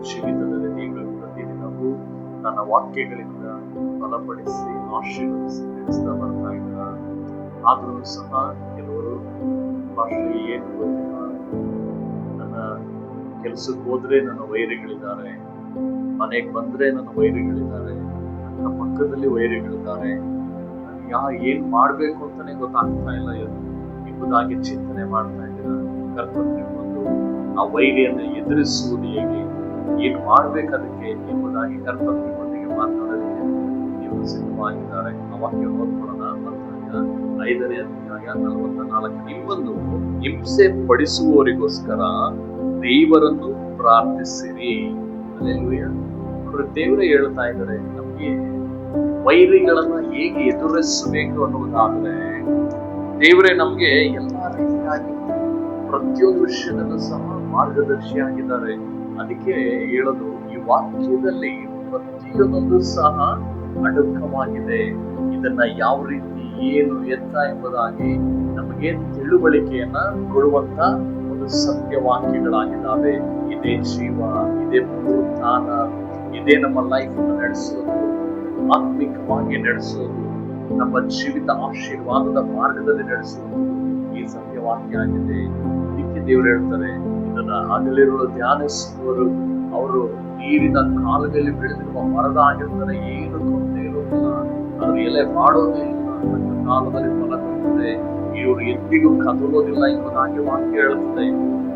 ಜೀವಿತದಲ್ಲಿ ದೇವರು ಪ್ರತಿದಿನವೂ ನನ್ನ ವಾಕ್ಯಗಳಿಂದ ಬಲಪಡಿಸಿ ಆಶೀರ್ವದಿಸಿ ನಡೆಸ್ತಾ ಬರ್ತಾ ಇದ್ದಾರೆ. ಆದರೂ ಸಹ ಕೆಲವರು ಭಾಷೆ ಏನು ಗೊತ್ತಿಲ್ಲ, ನನ್ನ ಕೆಲಸಕ್ಕೆ ಹೋದ್ರೆ ನನ್ನ ವೈರಿಗಳಿದ್ದಾರೆ, ಮನೆಗೆ ಬಂದ್ರೆ ನನ್ನ ವೈರಿಗಳಿದ್ದಾರೆ, ನನ್ನ ಪಕ್ಕದಲ್ಲಿ ವೈರಿಗಳಿದ್ದಾರೆ, ಏನ್ ಮಾಡ್ಬೇಕು ಅಂತಾನೆ ಗೊತ್ತಾಗ್ತಾ ಇಲ್ಲ ಎಂಬುದಾಗಿ ಚಿಂತನೆ ಮಾಡ್ತಾ ಇದ್ದೀರಾ. ಕರ್ತನಿಗೆ ಬಂದು ಆ ವೈರಿಯನ್ನು ಎದುರಿಸುವುದು ಹೇಗೆ, ಏನ್ ಮಾಡ್ಬೇಕು ಅದಕ್ಕೆ ಎಂಬುದಾಗಿ ಕರ್ತನಿಗೆ ಮಾತನಾಡಲಿಕ್ಕೆ ನೀವು ಸಿದ್ಧವಾಗಿದ್ದಾರೆ. ಆ ವಾಕ್ಯ ಓದ್ಕೊಳ್ಳೋಣ. 5ನೇ ಅಧ್ಯಾಯ 44. ನಿಮ್ಮನ್ನು ಹಿಂಸೆ ಪಡಿಸುವವರಿಗೋಸ್ಕರ ದೇವರನ್ನು ಪ್ರಾರ್ಥಿಸಿರಿ. ಅಲ್ಲೆಲ್ಲೂಯ್ಯ. ದೇವರೇ ಹೇಳ್ತಾ ಇದ್ದಾರೆ, ನಮ್ಗೆ ವೈರಿಗಳನ್ನ ಹೇಗೆ ಎದುರಿಸಬೇಕು ಅನ್ನುವುದಾದ್ರೆ ದೇವರೇ ನಮ್ಗೆ ಎಲ್ಲಾ ರೀತಿಯಾಗಿ ಪ್ರತಿಯೊಂದು ವಿಷಯದಲ್ಲೂ ಸಹ ಮಾರ್ಗದರ್ಶಿಯಾಗಿದ್ದಾರೆ. ಅದಕ್ಕೆ ಹೇಳೋದು, ಈ ವಾಕ್ಯದಲ್ಲಿ ಪ್ರತಿಯೊಂದು ಸಹ ಅಡಕವಾಗಿದೆ. ಇದನ್ನ ಯಾವ ರೀತಿ ಏನು ಎತ್ತ ಎಂಬುದಾಗಿ ನಮಗೆ ತಿಳುವಳಿಕೆಯನ್ನ ಕೊಡುವಂತ ಒಂದು ಸತ್ಯವಾಕ್ಯಗಳಾಗಿದ್ದಾವೆ. ಇದೇ ಜೀವ, ಇದೇ ಪುನರುತ್ಥಾನ, ಇದೇ ನಮ್ಮ ಲೈಫ್ ನಡೆಸೋದು, ಆತ್ಮಿಕವಾಗಿ ನಡೆಸೋದು, ನಮ್ಮ ಜೀವಿತ ಆಶೀರ್ವಾದದ ಮಾರ್ಗದಲ್ಲಿ ನಡೆಸುವುದು ಈ ಸತ್ಯವಾಕ್ಯ ಆಗಿದೆ. ಇದಕ್ಕೆ ದೇವರು ಹೇಳ್ತಾರೆ, ಇದನ್ನ ಹಗಲಿರುಳು ಧ್ಯಾನಿಸುವವರು ಅವರು ನೀರಿನ ಕಾಲದಲ್ಲಿ ಬೆಳೆದಿರುವ ಮರದ ಆಗಿರ್ತಾರೆ, ಏನು ಕೊರತೆ ಇರೋದಿಲ್ಲ, ಅದ್ರ ಎಲೆ ಮಾಡೋದೇ ಇಲ್ಲ, ತಕ್ಕ ಕಾಲದಲ್ಲಿ ಫಲ ಕೊಡುತ್ತದೆ, ಇವರು ಎಂದಿಗೂ ಕದಲೋದಿಲ್ಲ ಎಂಬುದಾಗಿ ವಾಕ್ಯ ಹೇಳುತ್ತದೆ.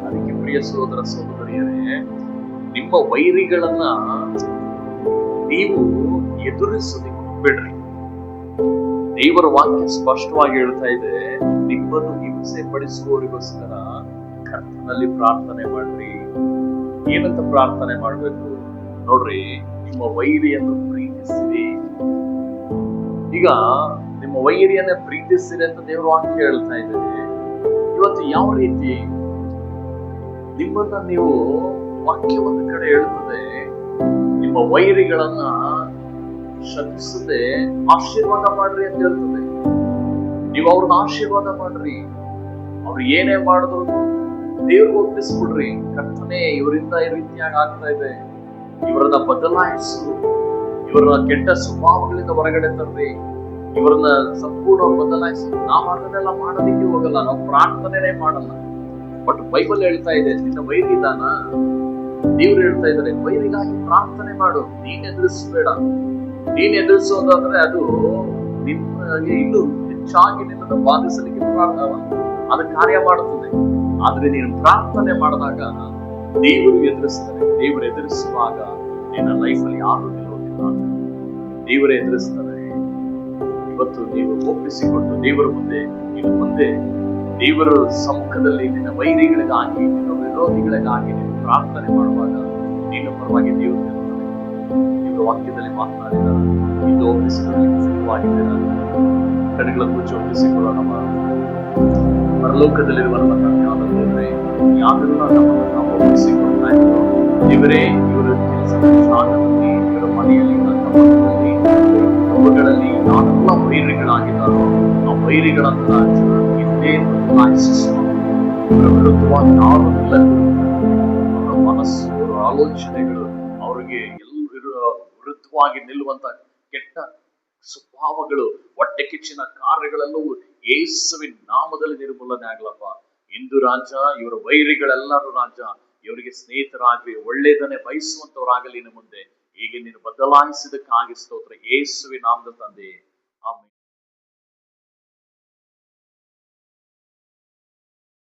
ಅದಕ್ಕೆ ಪ್ರಿಯ ಸಹೋದರ ಸಹೋದರಿಯರೇ, ನಿಮ್ಮ ವೈರಿಗಳನ್ನ ನೀವು ಎದುರಿಸೋದಕ್ಕೆ ಹೋಗ್ಬೇಡ್ರಿ. ದೇವರ ವಾಕ್ಯ ಸ್ಪಷ್ಟವಾಗಿ ಹೇಳ್ತಾ ಇದೆ, ನಿಮ್ಮನ್ನು ಹಿಂಸೆ ಪಡಿಸುವವರಿಗೋಸ್ಕರ ಕರ್ತನಲ್ಲಿ ಪ್ರಾರ್ಥನೆ ಮಾಡ್ರಿ. ಏನಂತ ಪ್ರಾರ್ಥನೆ ಮಾಡ್ಬೇಕು ನೋಡ್ರಿ, ನಿಮ್ಮ ವೈರಿಯನ್ನು ಪ್ರೀತಿಸಿರಿ. ಈಗ ನಿಮ್ಮ ವೈರಿಯನ್ನ ಪ್ರೀತಿಸಿರಿ ಅಂತ ದೇವರ ವಾಕ್ಯ ಹೇಳ್ತಾ ಇದೆ. ಇವತ್ತು ಯಾವ ರೀತಿ ನಿಮ್ಮನ್ನ ನೀವು, ವಾಕ್ಯ ಒಂದು ಕಡೆ ಹೇಳ್ತದೆ, ನಿಮ್ಮ ವೈರಿಗಳನ್ನ ಶಪಿಸದೆ ಆಶೀರ್ವಾದ ಮಾಡ್ರಿ ಅಂತ ಹೇಳ್ತದೆ. ನೀವು ಅವ್ರನ್ನ ಆಶೀರ್ವಾದ ಮಾಡ್ರಿ. ಅವ್ರು ಏನೇ ಮಾಡಿದ್ರು ದೇವ್ರಿಗೆ ಒಪ್ಪಿಸ್ಬಿಡ್ರಿ. ಕರ್ತನೆ, ಇವರಿಂದ ಈ ರೀತಿಯಾಗಿ ಆಗ್ತಾ ಇದೆ, ಇವರನ್ನ ಬದಲಾಯಿಸು, ಇವರನ್ನ ಕೆಟ್ಟ ಸ್ವಭಾವಗಳಿಂದ ಹೊರಗಡೆ ತರ್ರಿ, ಇವರನ್ನ ಸಂಪೂರ್ಣ ಬದಲಾಯಿಸಿ. ನಾವು ಅದನ್ನೆಲ್ಲ ಮಾಡೋದಿಕ್ಕೆ ಹೋಗಲ್ಲ, ನಾವು ಪ್ರಾರ್ಥನೆ ಮಾಡಲ್ಲ. ಬಟ್ ಬೈಬಲ್ ಹೇಳ್ತಾ ಇದೆ, ನಿನ್ನ ವೈರಿದಾನ, ದೇವ್ರು ಹೇಳ್ತಾ ಇದ್ದಾರೆ, ವೈರಿಗಾಗಿ ಪ್ರಾರ್ಥನೆ ಮಾಡು, ನೀನ್ ಎದುರಿಸಬೇಡ. ನೀನ್ ಎದುರಿಸೋದಾದ್ರೆ ಅದು ನಿಮಗೆ ಇನ್ನೂ ಹೆಚ್ಚಾಗಿ ನಿನ್ನನ್ನು ಬಾಧಿಸಲಿಕ್ಕೆ ಅದು ಕಾರ್ಯ ಮಾಡುತ್ತದೆ. ಆದ್ರೆ ನೀನು ಪ್ರಾರ್ಥನೆ ಮಾಡಿದಾಗ ದೇವರು ಎದುರಿಸ್ತಾರೆ. ದೇವರು ಎದುರಿಸುವಾಗ ನಿನ್ನ ಲೈಫಲ್ಲಿ ಯಾರು ನಿಲ್ಲೋದಿಲ್ಲ, ದೇವರೇ ಎದುರಿಸ್ತಾರೆ. ಇವತ್ತು ನೀವು ಒಪ್ಪಿಸಿಕೊಂಡು ದೇವರ ಮುಂದೆ, ಇನ್ನು ಮುಂದೆ ದೇವರ ಸಮ್ಮುಖದಲ್ಲಿ ನಿನ್ನ ವೈರಿಗಳಿಗಾಗಿ, ನಿನ್ನ ವಿರೋಧಿಗಳಿಗಾಗಿ ನೀನು ಪ್ರಾರ್ಥನೆ ಮಾಡುವಾಗ ನಿನ್ನ ಪರವಾಗಿ ದೇವರು ನಿಲ್ತಾನೆ. ದೇವರ ವಾಕ್ಯದಲ್ಲಿ ಮಾತನಾಡಿದ ಇದು ಒಪ್ಪಿಸಿಕೊಳ್ಳಲಿಕ್ಕೆ ಸಿದ್ಧವಾಗಿದ್ದೀರಾ? ಕಡೆಗಳನ್ನು ಮುಚ್ಚಿ ಒಪ್ಪಿಸಿಕೊಳ್ಳೋಣ. ಪರಲೋಕದಲ್ಲಿರುವ ನಮ್ಮ ದೇವರೇ, ಯಾವೆಲ್ಲ ನಮ್ಮನ್ನು ನಾವು ಒಪ್ಪಿಸಿಕೊಳ್ತಾ ಇದ್ದೀರೋ ದೇವರೇ, ಇವರ ಕೆಲಸದ ಸ್ಥಾನದಲ್ಲಿ, ಇವರ ಮನೆಯಲ್ಲಿ, ಮಕ್ಕಳಲ್ಲಿ, ಕುಟುಂಬಗಳಲ್ಲಿ ಯಾವೆಲ್ಲ ವೈರಿಗಳಾಗಿದ್ದಾರೋ ಆ ವೈರಿಗಳನ್ನ ಹಿಂದೆ ಬದಲಾಯಿಸುವ, ಅವರ ವಿರುದ್ಧವಾಗಿ ಯಾರು ನಿಲ್ಲಲು, ಅವರ ಮನಸ್ಸು, ಅವರ ಆಲೋಚನೆಗಳು, ಅವರಿಗೆ ಎಲ್ಲರೂ ವಿರುದ್ಧವಾಗಿ ನಿಲ್ಲುವಂತ ಕೆಟ್ಟ ಸ್ವಭಾವಗಳು, ಹೊಟ್ಟೆ ಕಿಚ್ಚಿನ ಕಾರ್ಯಗಳೆಲ್ಲವೂ ಯೇಸುವಿನ ನಾಮದಲ್ಲಿ ನಿರ್ಮೂಲನೆ ಆಗ್ಲಪ್ಪ. ಇಂದು ರಾಜ, ಇವರ ವೈರಿಗಳೆಲ್ಲರೂ ರಾಜ ಇವರಿಗೆ ಸ್ನೇಹಿತರಾಗ್ಲಿ, ಒಳ್ಳೆಯದನ್ನೇ ಬಯಸುವಂತವರಾಗಲಿ. ಇನ್ನು ಮುಂದೆ ಹೀಗೆ ನೀನು ಬದಲಾಯಿಸಿದಕ್ಕಾಗಿ ಸ್ತೋತ್ರ, ಯೇಸುವಿನ ನಾಮದ ತಂದೆ.